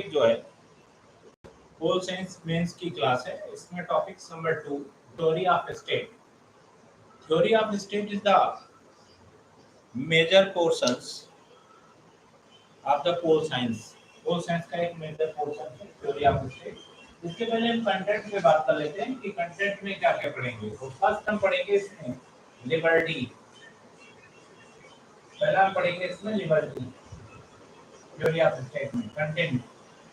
जो है pol science mains की क्लास है। इसमें topic number 2 theory of state. Theory of state is the major portions of the pol science. Pol science का एक major portion है थ्योरी ऑफ स्टेट। इसके पहले हम कंटेंट में बात कर लेते हैं कि कंटेंट में क्या क्या पढ़ेंगे। तो फर्स्ट हम पढ़ेंगे इसमें लिबर्टी। पहला हम पढ़ेंगे इसमें लिबर्टी थ्योरी ऑफ स्टेट में कंटेंट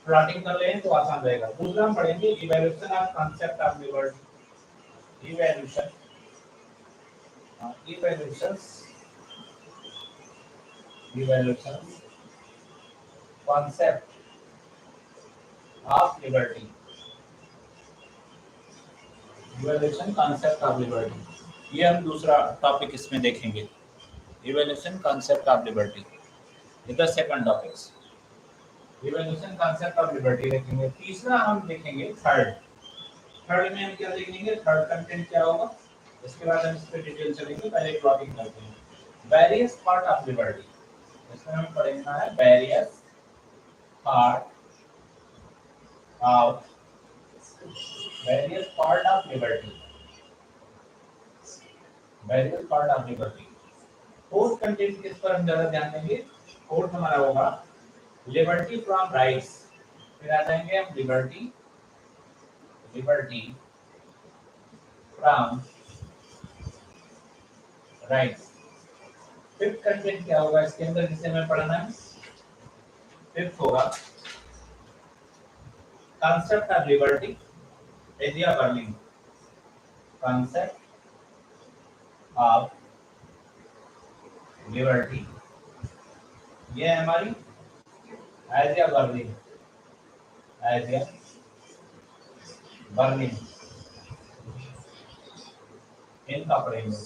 प्लॉटिंग कर लें तो आसान रहेगा। दूसरा हम पढ़ेंगे evaluation of concept of liberty. Evaluation evaluations evaluation concept of liberty. Evaluation concept of liberty, ये हम दूसरा टॉपिक इसमें देखेंगे। Evaluation concept of liberty is the second topic. Evaluation concept of liberty देखेंगे। तीसरा हम देखेंगे थर्ड। थर्ड में हम क्या देखेंगे, थर्ड कंटेंट क्या होगा, इसके बाद हम इस पे डिटेल चलेंगे। पहले प्लॉटिंग करते हैं। वेरियस पार्ट ऑफ लिबर्टी, इसमें हम पढ़ना है various part of liberty. Various part of liberty. Fourth content किस पर हम ज्यादा ध्यान देंगे, फोर्थ हमारा होगा लिबर्टी फ्रॉम राइट्स। फिर आ जाएंगे हम liberty from rights. Fifth content क्या होगा इसके अंदर जिसे हमें पढ़ना है, फिफ्थ होगा concept of liberty Asia Berlin. concept of liberty ये है हमारी एजिया बर्लिन। इनका पढ़ेंगे।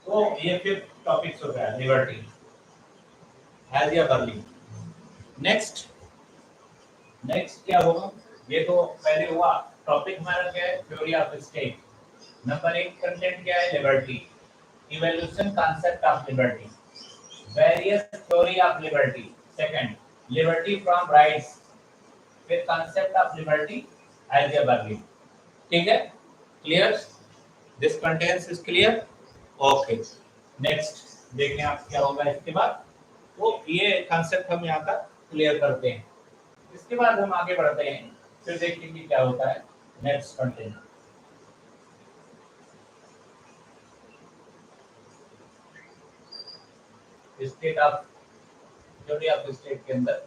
तो ये फिफ्थ टॉपिक हो गया लिबर्टी एजिया बर्लिन। नेक्स्ट क्या होगा, ये तो पहले हुआ टॉपिक हमारा क्या है, theory of state. Number 1 content क्या है, liberty. Evaluation concept of liberty, various theory of liberty. Second liberty from rights, फिर concept of liberty as a Berlin. ठीक है, clear, this contents is clear. Okay, next देखते हैं आप क्या होगा इसके बाद। तो ये कांसेप्ट हम यहाँ तक क्लियर करते हैं। इसके बाद हम आगे बढ़ते हैं, फिर देखेंगे क्या होता है next content. State of theory of state के अंदर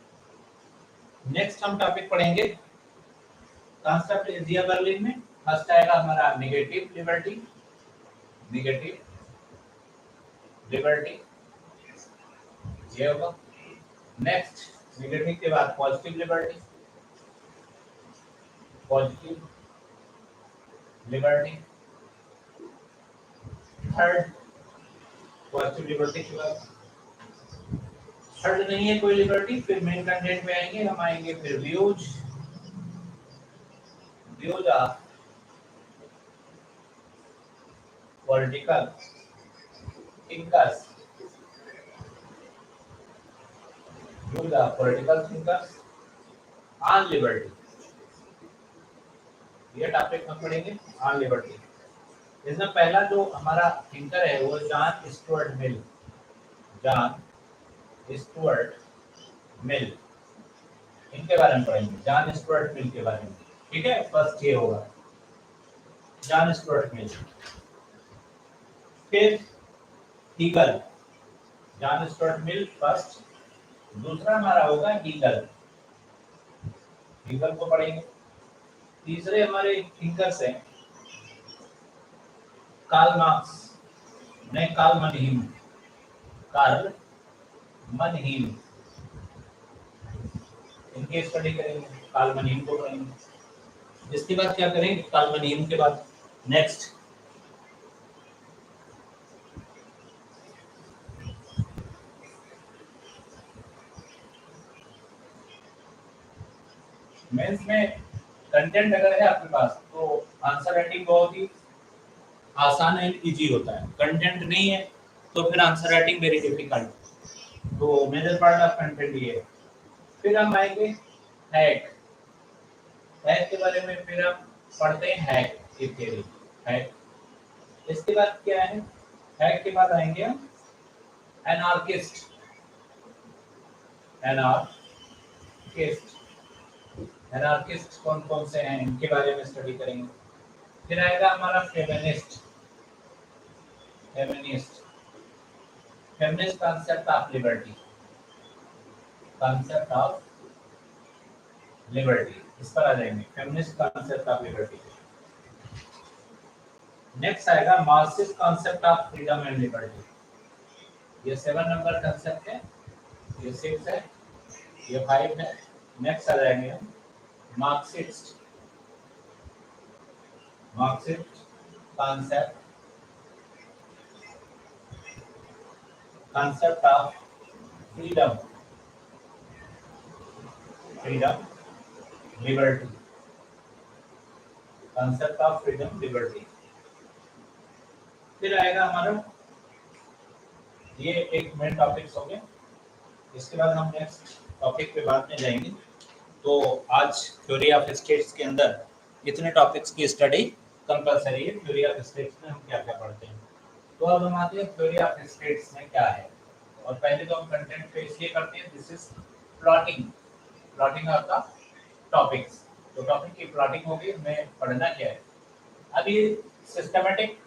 नेक्स्ट हम टॉपिक पढ़ेंगे कांसेप्ट एजिया बर्लिन में। फर्स्ट आएगा हमारा नेगेटिव लिबर्टी। ये होगा। नेक्स्ट नेगेटिव के बाद positive liberty. Third positive liberty के बाद थर्ड नहीं है कोई लिबर्टी। फिर मेन कंटेंट में आएंगे, हम आएंगे फिर views of political thinkers. On liberty, ये टॉपिक हम पढ़ेंगे ऑन लिबर्टी। इसमें पहला जो हमारा थिंकर है वो जॉन स्टुअर्ट मिल, इनके बारे में पढ़ेंगे, जॉन स्टुअर्ट मिल के बारे में। ठीक है, फर्स्ट ये होगा जॉन स्टुअर्ट मिल। फिर Hegel, John Stuart Mill first. दूसरा हमारा होगा हीगल को पढ़ेंगे। तीसरे हमारे थिंकर्स हैं कार्ल मार्क्स, नहीं कार्ल मनहीम, इनकी स्टडी करेंगे, कार्ल मनहीम को पढ़ेंगे। इसके बाद क्या करेंगे, कार्ल मनहीम के बाद नेक्स्ट मेंस में कंटेंट अगर है आपके पास तो आंसर राइटिंग बहुत ही आसान एंड इजी होता है। कंटेंट नहीं है तो फिर आंसर राइटिंग वेरी डिफिकल्ट। तो मेजर पार्ट ऑफ कंटेंट ये है। फिर हम आएंगे हैक, हैक के बारे में फिर हम पढ़ते हैं हैक की थ्योरी, हैक। इसके बाद क्या है, हैक के बाद आएंगे हम एनार्किस्ट, एनार्किस्ट, एनार्किस्ट कौन कौन से हैं इनके बारे में स्टडी करेंगे। फिर आएगा हमारा feminist, feminist, feminist concept of liberty, concept of liberty, इस पर आ जाएंगे, feminist concept of liberty. Next आएगा Marxist concept of freedom and liberty, ये 7 नंबर कॉन्सेप्ट है, ये 6 है, ये 5 है। नेक्स्ट आ जाएंगे हम Marxist, Marxist concept, concept of freedom, freedom liberty, concept of freedom liberty. फिर आएगा हमारा, ये एक मेन टॉपिक्स हो गए। इसके बाद हम नेक्स्ट टॉपिक पे बाद में जाएंगे। तो आज थ्योरी ऑफ स्टेट्स के अंदर इतने टॉपिक्स की स्टडी कंपलसरी है। थ्योरी ऑफ स्टेट्स में हम क्या क्या पढ़ते हैं, तो अब हम आते हैं थ्योरी ऑफ स्टेट्स में क्या है। और पहले तो हम कंटेंट पे इसलिए करते हैं, this is plotting, plotting of the topics. तो टॉपिक की प्लॉटिंग होगी, हमें पढ़ना क्या है। अब ये सिस्टमेटिक,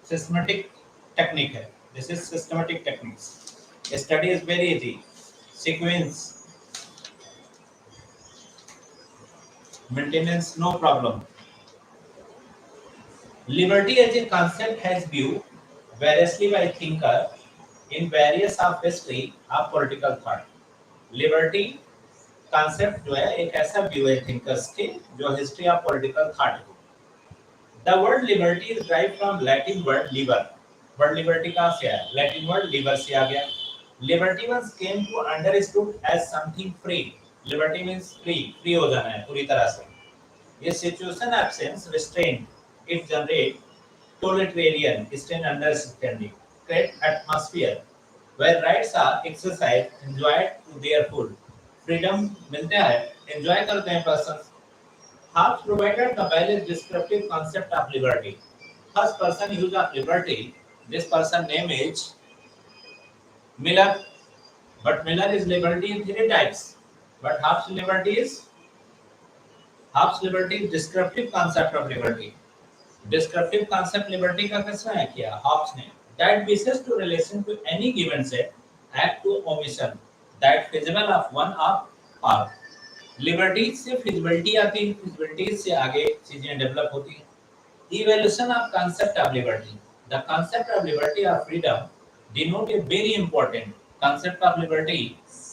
सिस्टमेटिक टेक्निक है, this is systematic techniques. Study is very easy, sequence, maintenance no problem. Liberty as a concept has viewed variously by thinker in various of history of political thought. Liberty concept जो है एक ऐसा view है thinkers के जो history of political thought है। The word liberty is derived from Latin word liber. Word liberty कहाँ से आया? Latin word liber से आ गया। Liberty once came to understood as something free. Liberty means free, free हो जाना है पूरी तरह से। ये situation absence restraint, it generate totalitarian strain understanding, create atmosphere where rights are exercised, enjoyed to their full. Freedom मिलता है, enjoy करते हैं persons. Hobbes provided the valid descriptive concept of liberty. First person use of liberty, this person name is Miller, but Miller is liberty in 3 types. But Hobbes liberty is descriptive concept of liberty. Descriptive concept liberty का किसने है किया? Hobbes ने. That wishes to relation to any given set, act to omission, that feasible of one of all. Liberty से feasibility आती है, feasibility से आगे चीजें develop होती हैं. Evaluation of concept of liberty. The concept of liberty or freedom denote a very important concept of liberty.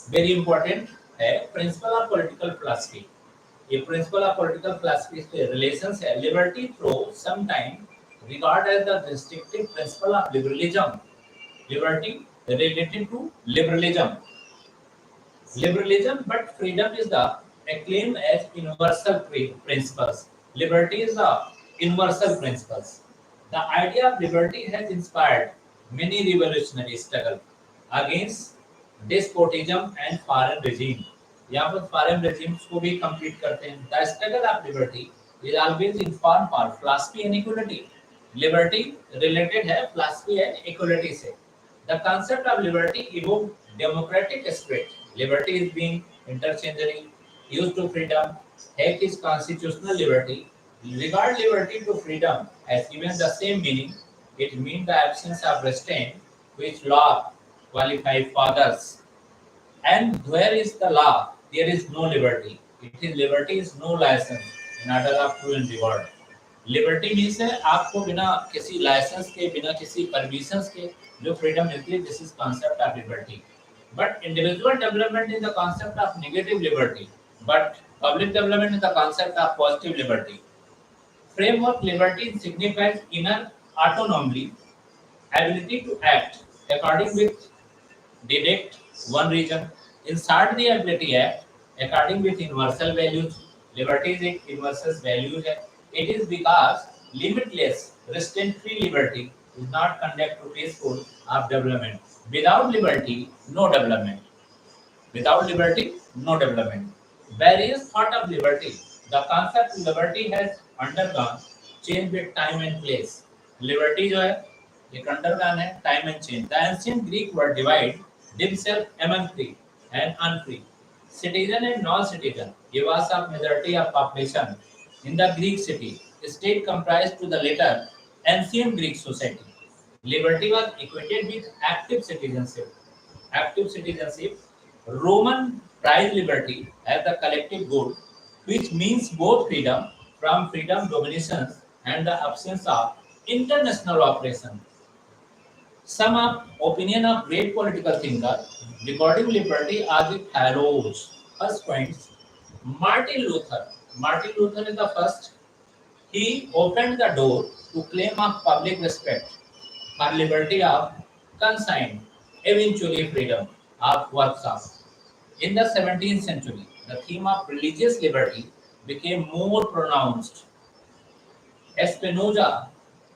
Very important है principle of political philosophy. ये principle of political philosophy से relations है. Liberty through sometime regarded as the restrictive principle of liberalism. Liberty related to liberalism. Liberalism, but freedom is the acclaimed as universal principles. Liberty is the universal principles. The idea of liberty has inspired many revolutionary struggles against despotism and foreign regime. यहाँ पर foreign regimes को भी compete करते हैं. The struggle of liberty is always informed for philosophy and equality. Liberty related है philosophy and equality से. The concept of liberty evoked democratic spirit. Liberty is being interchangeably used to freedom. Heck is constitutional liberty. Regard liberty to freedom as given the same meaning. It means the absence of restraint which law qualifies for others. And where is the law? There is no liberty. It is liberty is no license in order of true and reward. Liberty means है आपको बिना किसी licence के, बिना किसी permissions के जो freedom मिलती है, this is concept of liberty. But individual development is the concept of negative liberty, but public development is the concept of positive liberty. Framework liberty signifies inner autonomy, ability to act according with direct one region. Inside the ability act according with universal values. Liberty is एक universal value है. It is because limitless, restraint-free liberty is not conduct to peaceful of development. Without liberty, no development. Without liberty, no development. Various thought of liberty. The concept of liberty has undergone change with time and place. Liberty जो है एक undergone है time and change. The ancient Greek word divide themselves among free and unfree, citizen and non-citizen. Give us a majority of population in the Greek city. State comprised to the later ancient Greek society. Liberty was equated with active citizenship. Active citizenship. Roman prized liberty as the collective good, which means both freedom from freedom dominations and the absence of international oppression. Some of opinion of great political thinker regarding liberty as it follows. First points, Martin Luther. Martin Luther is the first. He opened the door to claim of public respect for liberty of conscience, eventually freedom of workshop. In the 17th century, the theme of religious liberty became more pronounced. Spinoza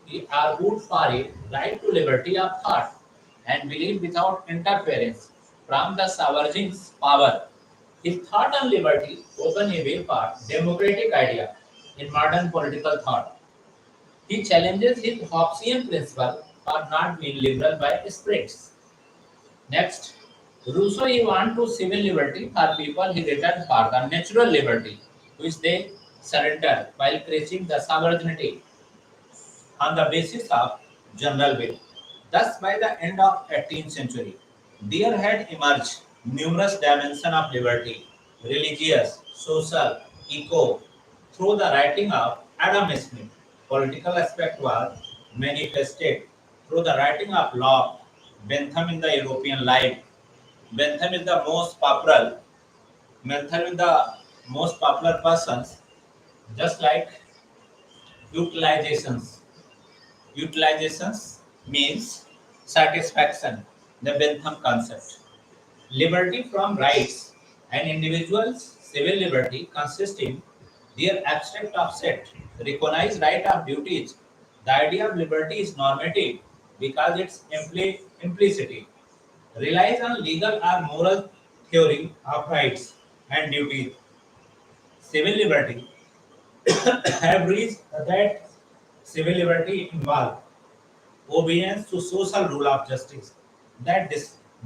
he argued for a right to liberty of thought and belief without interference from the sovereign power. His thought on liberty opened a way for democratic idea in modern political thought. He challenges his Hobbesian principle for not being liberal by spirits. Next, Rousseau he want to civil liberty for people he written for the natural liberty which they surrender while preaching the sovereignty on the basis of general will. Thus, by the end of 18th century, there had emerged numerous dimensions of liberty, religious, social, eco, through the writing of Adam Smith. Political aspect was manifested through the writing of Locke, Bentham in the European life. Bentham is the most popular. Bentham is the most popular persons, just like utilizations. Utilizations means satisfaction, the Bentham concept. Liberty from rights. An individual's civil liberty consists in their abstract offset, recognized right of duties. The idea of liberty is normative because its implicity relies on legal or moral theory of rights and duties. Civil liberty have reached that civil liberty involves obedience to social rule of justice that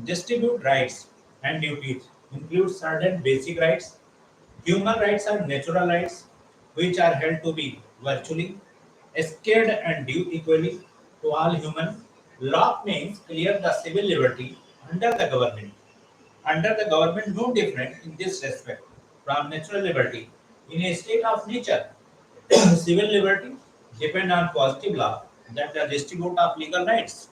distribute rights and duties include certain basic rights. Human rights are natural rights which are held to be virtually scared and due equally to all human. Law means clear the civil liberty under the government. Under the government no different in this respect from natural liberty in a state of nature. Civil liberty depend on positive law that the distribute of legal rights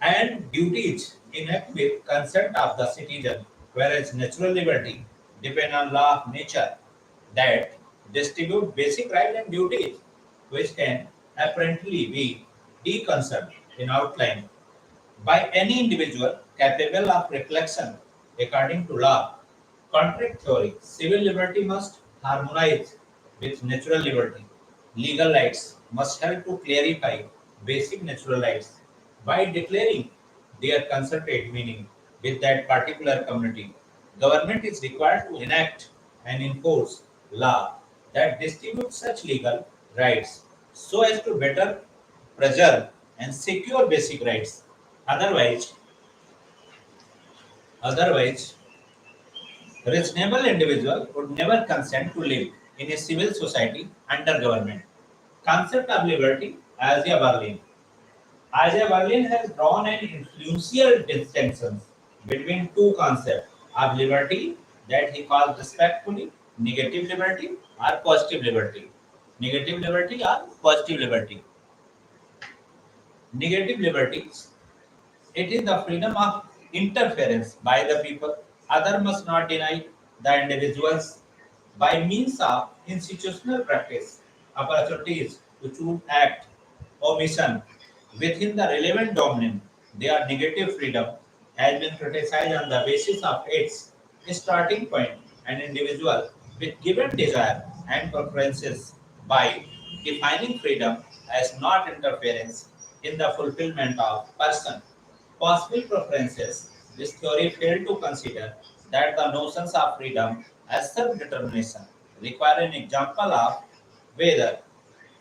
and duties enact with consent of the citizen, whereas natural liberty depend on law of nature that distribute basic rights and duties, which can apparently be deconcerned in outline by any individual capable of reflection according to law. Contract theory, civil liberty must harmonize with natural liberty. Legal rights must help to clarify basic natural rights by declaring their concerted meaning with that particular community. Government is required to enact and enforce law that distributes such legal rights so as to better preserve and secure basic rights. Otherwise, otherwise, reasonable individual would never consent to live in a civil society under government. Concept of liberty, Isaiah Berlin. Isaiah Berlin has drawn an influential distinction between two concepts of liberty that he calls respectfully negative liberty or positive liberty. Negative liberty or positive liberty. Negative liberty, it is the freedom of interference by the people. Other must not deny the individuals by means of institutional practice opportunities to choose act omission within the relevant domain. Their negative freedom has been criticized on the basis of its starting point, an individual with given desire and preferences by defining freedom as not interference in the fulfillment of person possible preferences. This theory failed to consider that the notions of freedom as self-determination require an example of whether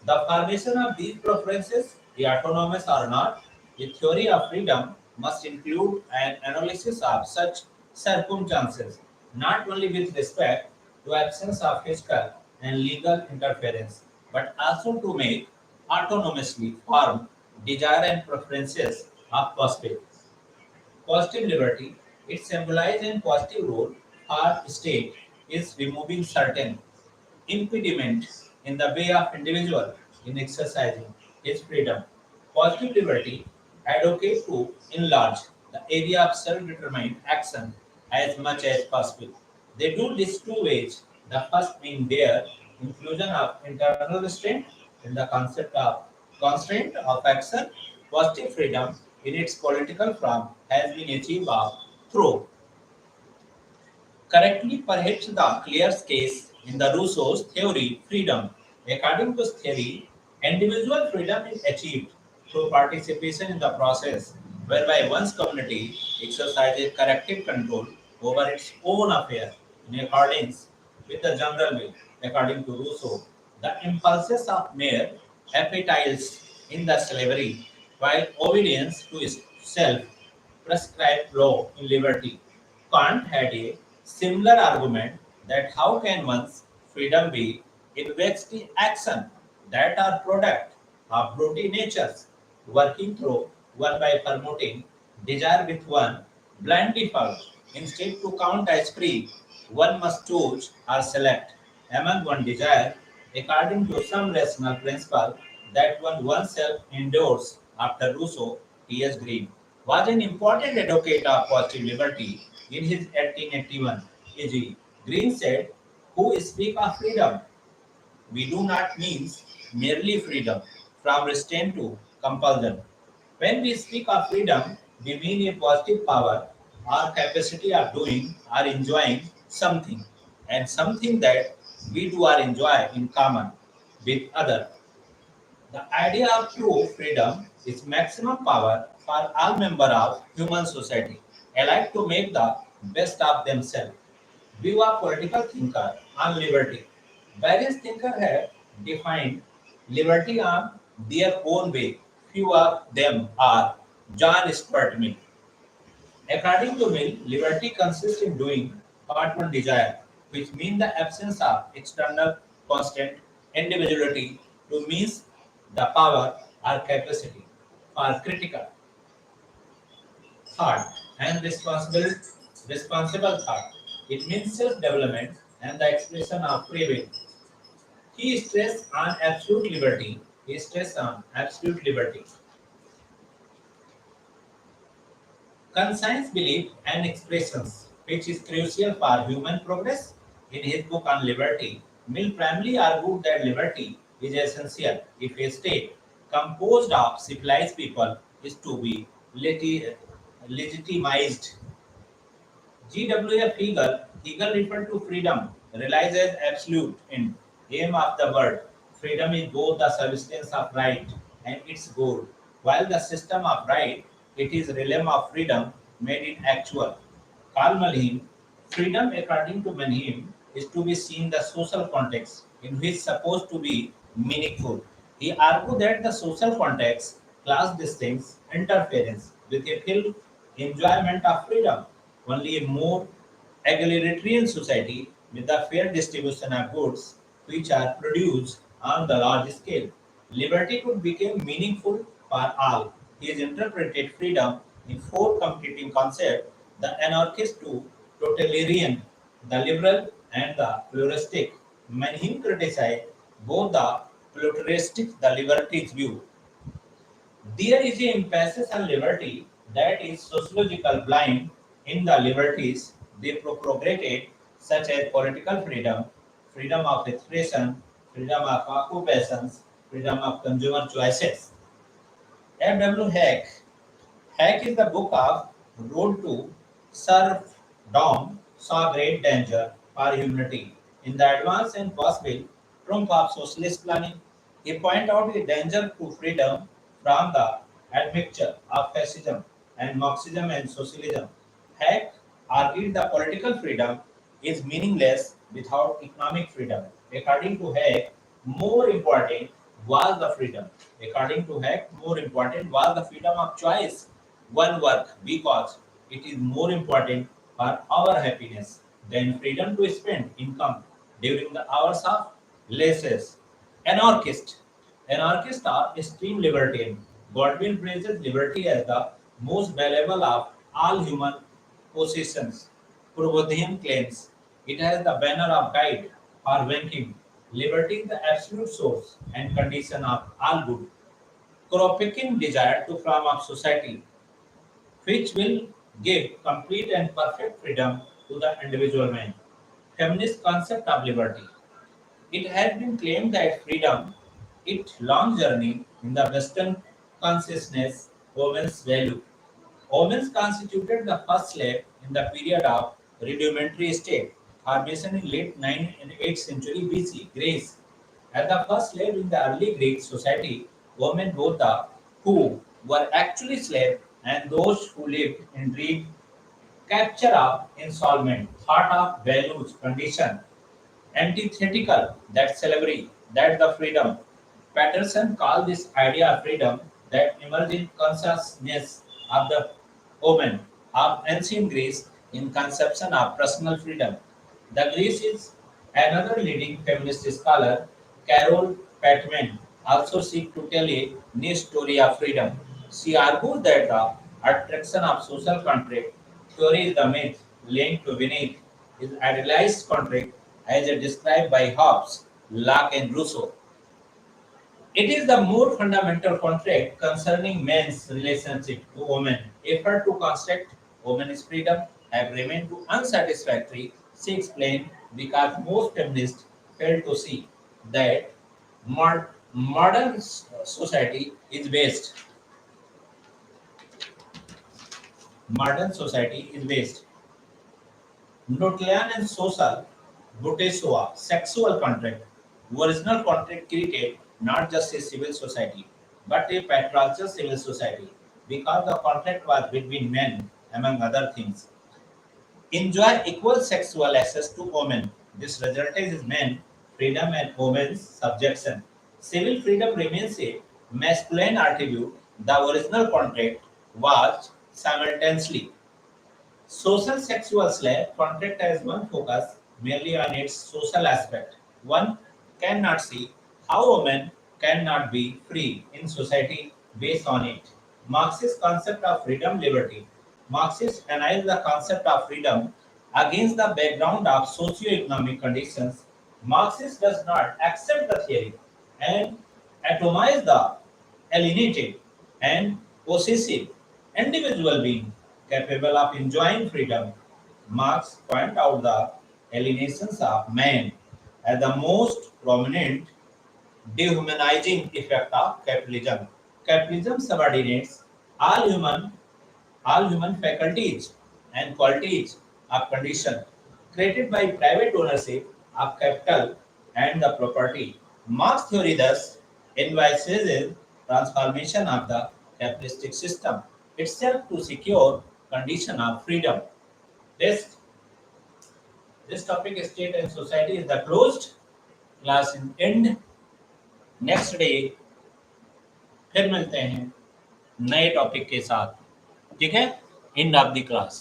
the formation of these preferences is autonomous or not. The theory of freedom must include an analysis of such circumstances, not only with respect to absence of physical and legal interference, but also to make autonomously formed desire and preferences of possible. Positive liberty, it symbolizes a positive role for state is removing certain impediment in the way of individual in exercising his freedom. Positive liberty advocate to enlarge the area of self-determined action as much as possible. They do this two ways. The first being their inclusion of internal restraint in the concept of constraint of action. Positive freedom in its political form has been achieved through correctly perhaps the clear case in the Rousseau's theory freedom. According to his theory, individual freedom is achieved through participation in the process whereby one's community exercises corrective control over its own affair in accordance with the general will. According to Rousseau, the impulses of mere appetites in the slavery, while obedience to self prescribed law in liberty. Kant had a similar argument that how can one's freedom be invested in action that are product of brute natures, working through one by promoting desire with one blindly found. Instead to count as free, one must choose or select among one desire according to some rational principle that one oneself endures. After Rousseau, T.S. Green was an important advocate of positive liberty in his 1881 AG. Green said, who speak of freedom, we do not mean merely freedom from restraint to compulsion. When we speak of freedom, we mean a positive power or capacity of doing or enjoying something, and something that we do or enjoy in common with other. The idea of true freedom is maximum power for all members of human society, alike to make the best of themselves. View of political thinker on liberty. Various thinkers have defined liberty on their own way. Few of them are John Stuart Mill. According to Mill, liberty consists in doing what one desire, which means the absence of external constant individuality to means the power or capacity for critical thought and responsible thought. It means self-development and the expression of free will. He stressed on absolute liberty. He stressed on absolute liberty. Conscience, belief, and expressions, which is crucial for human progress. In his book on liberty, Mill primarily argued that liberty is essential if a state composed of civilized people is to be legitimized. Hegel referred to freedom, realized as absolute in aim of the word. Freedom is both the substance of right and its goal, while the system of right, it is realm of freedom made it actual. Karl Malin, freedom according to Manheim is to be seen the social context in which supposed to be meaningful. He argued that the social context, class distincts, interference with a full enjoyment of freedom. Only a more egalitarian society with the fair distribution of goods which are produced on the large scale. Liberty could become meaningful for all. He has interpreted freedom in four competing concepts the anarchist to totalitarian, the liberal, and the pluralistic. Many criticize both the pluralistic the libertist view. There is an emphasis on liberty that is sociological blind in the liberties they propagated, such as political freedom, freedom of expression, freedom of occupations, freedom of consumer choices. F.W. Hack is the book of Road to Serfdom saw great danger for humanity in the advance and possible trump of socialist planning. He pointed out the danger to freedom from the admixture of fascism and Marxism and socialism. Hack argued the political freedom is meaningless without economic freedom. According to Hayek, more important was the freedom. According to Hayek, more important was the freedom of choice, one work, because it is more important for our happiness than freedom to spend income during the hours of leisure. Anarchist. Anarchists are extreme libertarian. Godwin praises liberty as the most valuable of all human possessions. Probodian claims it has the banner of guide or banking. Liberty is the absolute source and condition of all good. Kropotkin desire to form of society which will give complete and perfect freedom to the individual man. Feminist concept of liberty. It has been claimed that freedom, its long journey in the Western consciousness, women's value. Women constituted the first slave in the period of rudimentary state, formation in late 9th and 8th century BC, Greece. As the first slave in the early Greek society, women both the who were actually slaves and those who lived in dream capture of installment, thought of values, condition, antithetical that slavery, that the freedom. Patterson called this idea of freedom that emerged in consciousness of the woman of ancient Greece in conception of personal freedom. The Greece is another leading feminist scholar, Carol Patman, also seek to tell a new story of freedom. She argues that the attraction of social contract theory is the myth linked to beneath is idealized contract as described by Hobbes, Locke, and Rousseau. It is the more fundamental contract concerning men's relationship to women. Effort to construct women's freedom have remained too unsatisfactory, she explained, because most feminists fail to see that modern society is based. Modern society is based Newtonian and social Bourgeois sexual contract. Original contract created not just a civil society, but a patriarchal civil society, because the contract was between men, among other things. Enjoy equal sexual access to women. This resulted in men freedom and women's subjection. Civil freedom remains a masculine attribute. The original contract was simultaneously social sexual slave contract has one focus merely on its social aspect. One cannot see how women cannot be free in society based on it. Marxist concept of freedom liberty. Marxists analyze the concept of freedom against the background of socio-economic conditions. Marxist does not accept the theory and atomize the alienated and possessive individual being capable of enjoying freedom. Marx point out the alienations of man as the most prominent dehumanizing effect of capitalism. Capitalism subordinates all human all human faculties and qualities of condition created by private ownership of capital and the property. Marx theory thus envisages transformation of the capitalistic system itself to secure condition of freedom. This this topic state and society is the closed class in end. Next day फिर मिलते हैं नए topic के साथ ठीक है इन of the class